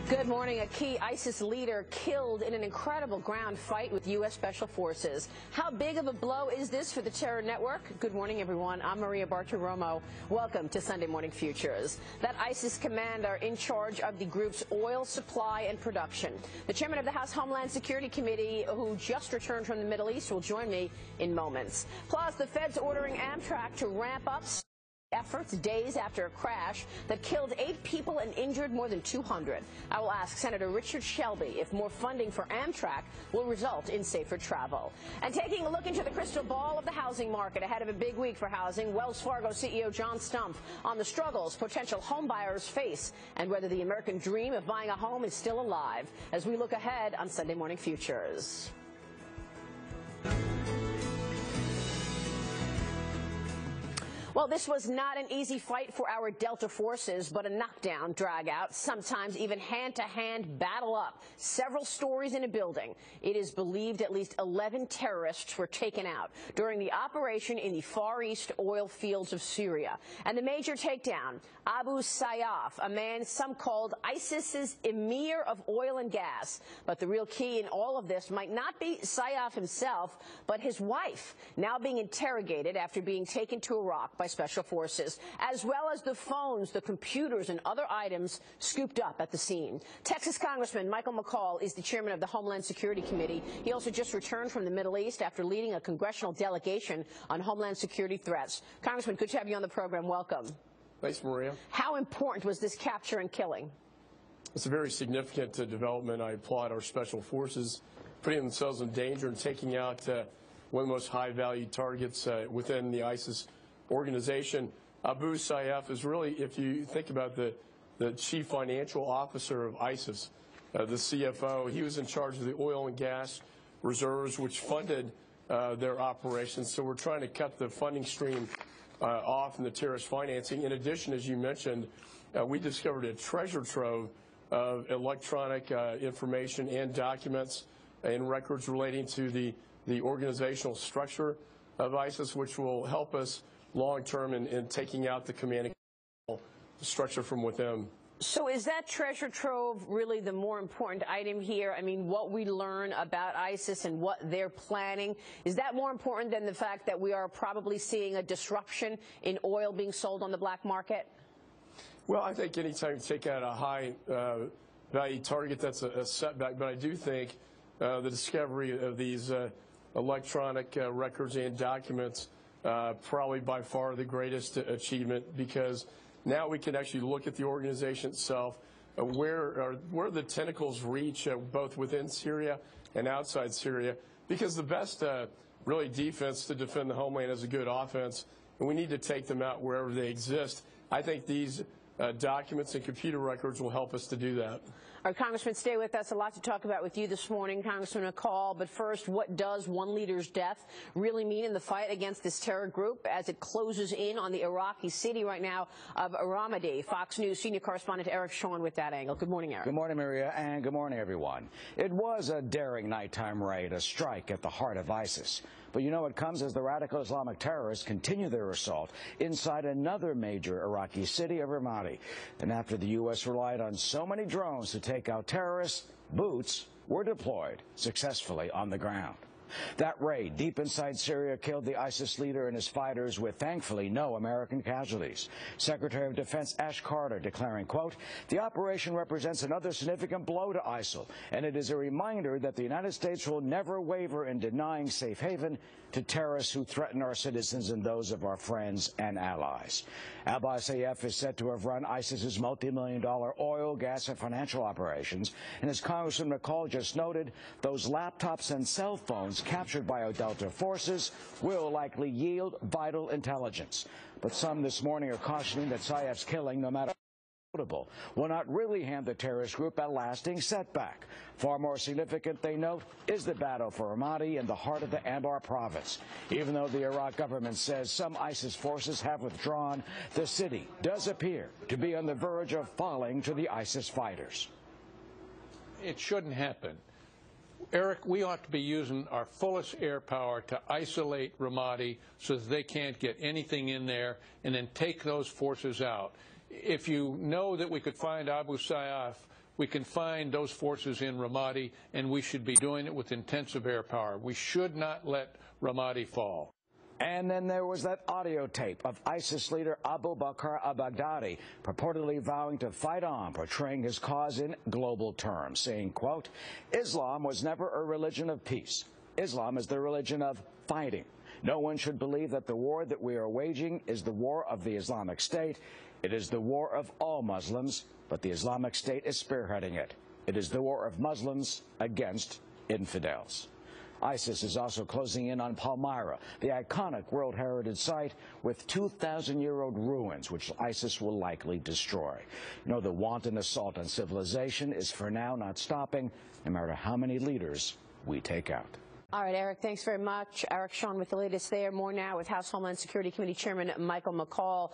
Good morning. A key ISIS leader killed in an incredible ground fight with U.S. Special Forces. How big of a blow is this for the terror network? Good morning, everyone. I'm Maria Bartiromo. Welcome to Sunday Morning Futures. That ISIS commander in charge of the group's oil supply and production. The chairman of the House Homeland Security Committee, who just returned from the Middle East, will join me in moments. Plus, the feds ordering Amtrak to ramp up efforts days after a crash that killed 8 people and injured more than 200. I will ask Senator Richard Shelby if more funding for Amtrak will result in safer travel. And taking a look into the crystal ball of the housing market ahead of a big week for housing, Wells Fargo CEO John Stumpf on the struggles potential home buyers face and whether the American dream of buying a home is still alive as we look ahead on Sunday Morning Futures. Well, this was not an easy fight for our Delta forces, but a knockdown, drag-out, sometimes even hand-to-hand battle-up. Several stories in a building. It is believed at least 11 terrorists were taken out during the operation in the Far East oil fields of Syria. And the major takedown, Abu Sayyaf, a man some called ISIS's emir of oil and gas. But the real key in all of this might not be Sayyaf himself, but his wife, now being interrogated after being taken to Iraq by Special Forces, as well as the phones, the computers, and other items scooped up at the scene. Texas Congressman Michael McCaul is the chairman of the Homeland Security Committee. He also just returned from the Middle East after leading a congressional delegation on Homeland Security threats. Congressman, good to have you on the program. Welcome. Thanks, Maria. How important was this capture and killing? It's a very significant development. I applaud our Special Forces putting themselves in danger and taking out one of the most high-value targets within the ISIS organization. Abu Sayyaf is really, if you think about the chief financial officer of ISIS, the CFO, he was in charge of the oil and gas reserves, which funded their operations. So we're trying to cut the funding stream off in the terrorist financing. In addition, as you mentioned, we discovered a treasure trove of electronic information and documents and records relating to the organizational structure of ISIS, which will help us long-term in taking out the command and control structure from within. So is that treasure trove really the more important item here? I mean, what we learn about ISIS and what they're planning, is that more important than the fact that we are probably seeing a disruption in oil being sold on the black market? Well, I think anytime you take out a high-value target, that's a setback. But I do think the discovery of these electronic records and documents probably by far the greatest achievement, because now we can actually look at the organization itself, where the tentacles reach both within Syria and outside Syria, because the best really defense to defend the homeland is a good offense, and we need to take them out wherever they exist. I think these documents and computer records will help us to do that. Our Congressman, stay with us. A lot to talk about with you this morning, Congressman McCaul. But first, what does one leader's death really mean in the fight against this terror group as it closes in on the Iraqi city right now of Ramadi? Fox News senior correspondent Eric Shawn with that angle. Good morning, Eric. Good morning, Maria, and good morning, everyone. It was a daring nighttime raid, a strike at the heart of ISIS. But you know it comes as the radical Islamic terrorists continue their assault inside another major Iraqi city of Ramadi. And after the U.S. relied on so many drones to take out terrorists, boots were deployed successfully on the ground. That raid deep inside Syria killed the ISIS leader and his fighters with, thankfully, no American casualties. Secretary of Defense Ash Carter declaring, quote, "The operation represents another significant blow to ISIL, and it is a reminder that the United States will never waver in denying safe haven to terrorists who threaten our citizens and those of our friends and allies." Abu Sayyaf is said to have run ISIS's multi-million-dollar oil, gas, and financial operations. And as Congressman McCaul just noted, those laptops and cell phones captured by our Delta forces will likely yield vital intelligence. But some this morning are cautioning that Sayyaf's killing, no matter notable, will not really hand the terrorist group a lasting setback. Far more significant, they note, is the battle for Ramadi in the heart of the Anbar province. Even though the Iraq government says some ISIS forces have withdrawn, the city does appear to be on the verge of falling to the ISIS fighters. It shouldn't happen. Eric, we ought to be using our fullest air power to isolate Ramadi so that they can't get anything in there, and then take those forces out. If you know that we could find Abu Sayyaf We can find those forces in Ramadi, and we should be doing it with intensive air power. We should not let Ramadi fall. And then there was that audio tape of ISIS leader Abu Bakr al-Baghdadi purportedly vowing to fight on, portraying his cause in global terms, saying, quote, "Islam was never a religion of peace. Islam is the religion of fighting. No one should believe that the war that we are waging is the war of the Islamic State. It is the war of all Muslims, but the Islamic State is spearheading it. It is the war of Muslims against infidels." ISIS is also closing in on Palmyra, the iconic World Heritage Site with 2,000-year-old ruins, which ISIS will likely destroy. You know, the wanton assault on civilization is for now not stopping, no matter how many leaders we take out. All right, Eric, thanks very much. Eric Shawn with the latest there. More now with House Homeland Security Committee Chairman Michael McCaul.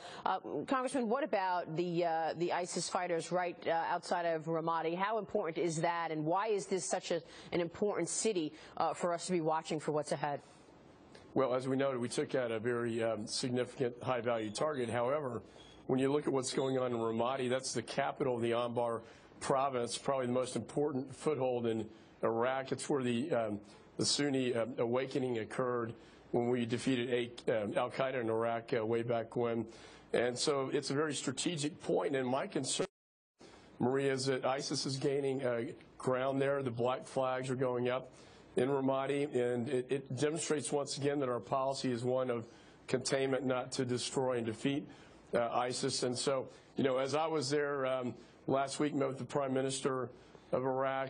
Congressman, what about the ISIS fighters right outside of Ramadi? How important is that, and why is this such an important city for us to be watching for what's ahead? Well, as we noted, we took out a very significant high-value target. However, when you look at what's going on in Ramadi, that's the capital of the Anbar province, probably the most important foothold in Iraq. It's where the Sunni awakening occurred when we defeated al-Qaeda in Iraq way back when. And so it's a very strategic point. And my concern, Maria, is that ISIS is gaining ground there. The black flags are going up in Ramadi. And it demonstrates once again that our policy is one of containment, not to destroy and defeat ISIS. And so, you know, as I was there last week, met with the Prime Minister of Iraq.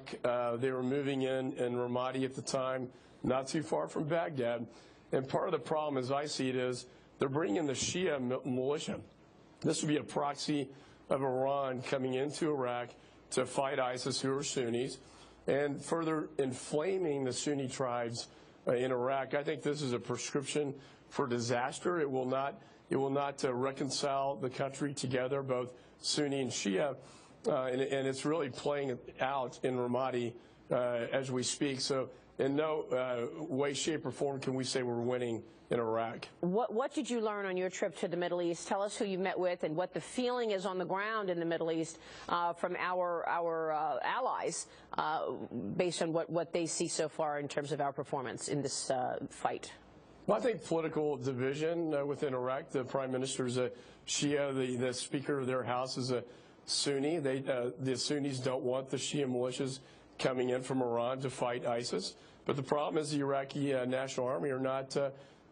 They were moving in Ramadi at the time, not too far from Baghdad. And part of the problem, as I see it, is they're bringing in the Shia militia. This would be a proxy of Iran coming into Iraq to fight ISIS, who are Sunnis, and further inflaming the Sunni tribes in Iraq. I think this is a prescription for disaster. It will not reconcile the country together, both Sunni and Shia. And it's really playing out in Ramadi as we speak. So in no way, shape, or form can we say we're winning in Iraq. What did you learn on your trip to the Middle East? Tell us who you met with and what the feeling is on the ground in the Middle East from our allies, based on what they see so far in terms of our performance in this fight. Well, I think political division within Iraq. The Prime Minister is a Shia. The Speaker of their House is a Sunni. The Sunnis don't want the Shia militias coming in from Iran to fight ISIS. But the problem is the Iraqi National Army are not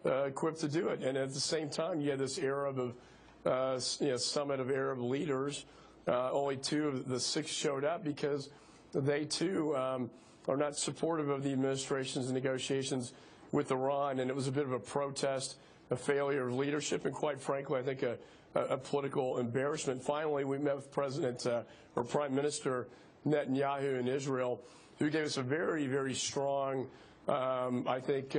equipped to do it. And at the same time, you have this Arab summit of Arab leaders. Only 2 of the 6 showed up because they, too, are not supportive of the administration's negotiations with Iran. And it was a bit of a protest, a failure of leadership, and quite frankly, I think a political embarrassment. Finally, we met with Prime Minister Netanyahu in Israel, who gave us a very, very strong, I think,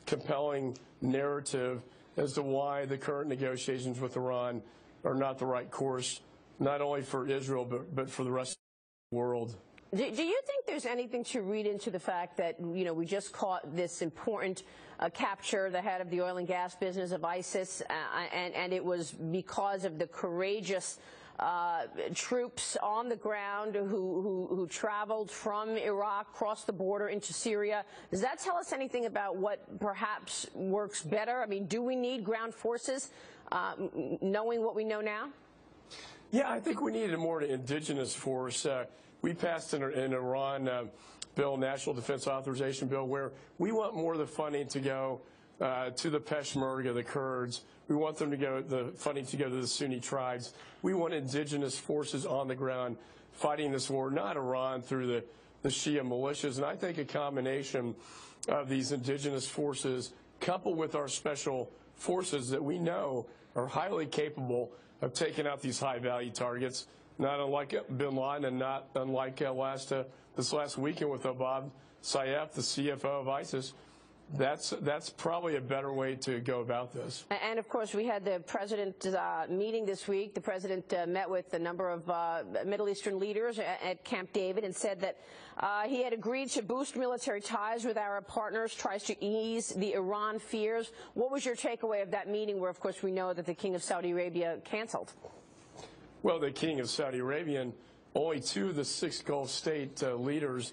compelling narrative as to why the current negotiations with Iran are not the right course, not only for Israel, but for the rest of the world. Do you think there's anything to read into the fact that, you know, we just caught this important capture, the head of the oil and gas business of ISIS, and it was because of the courageous troops on the ground who traveled from Iraq, crossed the border into Syria? Does that tell us anything about what perhaps works better? I mean, do we need ground forces, knowing what we know now? Yeah, I think we need a more indigenous force. We passed an Iran bill, National Defense Authorization Bill, where we want more of the funding to go to the Peshmerga, the Kurds. We want them to go, the funding to go to the Sunni tribes. We want indigenous forces on the ground fighting this war, not Iran through the Shia militias. And I think a combination of these indigenous forces, coupled with our special forces that we know are highly capable of taking out these high-value targets, not unlike bin Laden and not unlike this last weekend with Abab Sayyaf, the CFO of ISIS. That's probably a better way to go about this. And, of course, we had the president meeting this week. The president met with a number of Middle Eastern leaders at Camp David and said that he had agreed to boost military ties with Arab partners, tries to ease the Iran fears. What was your takeaway of that meeting where, of course, we know that the King of Saudi Arabia canceled? Well, the King of Saudi Arabia only 2 of the 6 Gulf state leaders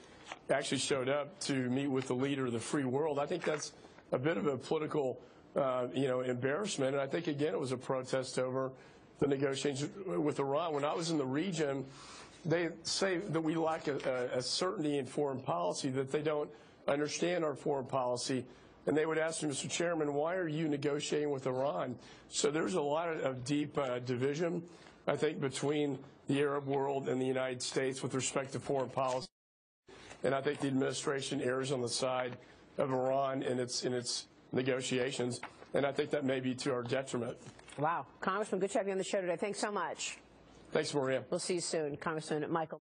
actually showed up to meet with the leader of the free world. I think that's a bit of a political, embarrassment. And I think, again, it was a protest over the negotiations with Iran. When I was in the region, they say that we lack a certainty in foreign policy, that they don't understand our foreign policy. And they would ask me, Mr. Chairman, why are you negotiating with Iran? So there's a lot of deep division, I think, between the Arab world and the United States with respect to foreign policy. And I think the administration errs on the side of Iran in its negotiations. And I think that may be to our detriment. Wow. Congressman, good to have you on the show today. Thanks so much. Thanks, Maria. We'll see you soon. Congressman Michael.